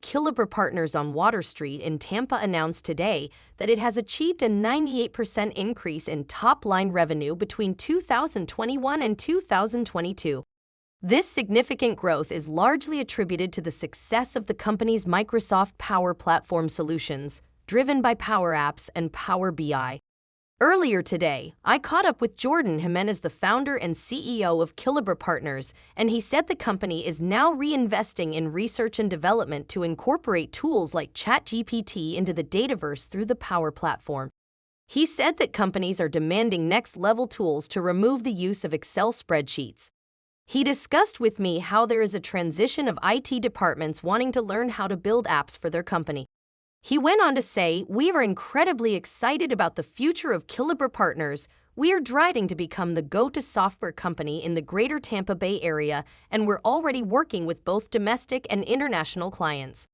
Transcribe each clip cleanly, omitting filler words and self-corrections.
Culebra Partners on Water Street in Tampa announced today that it has achieved a 98% increase in top-line revenue between 2021 and 2022. This significant growth is largely attributed to the success of the company's Microsoft Power Platform solutions, driven by Power Apps and Power BI. Earlier today, I caught up with Jordan Jimenez, the founder and CEO of Culebra Partners, and he said the company is now reinvesting in research and development to incorporate tools like ChatGPT into the Dataverse through the Power Platform. He said that companies are demanding next-level tools to remove the use of Excel spreadsheets. He discussed with me how there is a transition of IT departments wanting to learn how to build apps for their company. He went on to say, "We are incredibly excited about the future of Culebra Partners. We are driving to become the go-to software company in the greater Tampa Bay area, and we're already working with both domestic and international clients.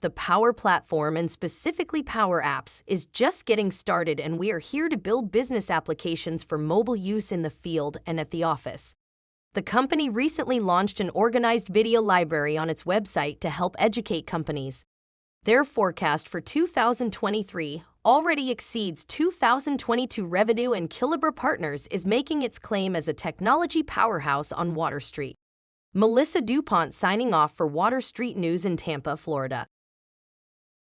The Power Platform, and specifically Power Apps, is just getting started, and we are here to build business applications for mobile use in the field and at the office." The company recently launched an organized video library on its website to help educate companies. Their forecast for 2023 already exceeds 2022 revenue, and Culebra Partners is making its claim as a technology powerhouse on Water Street. Melissa DuPont signing off for Water Street News in Tampa, Florida.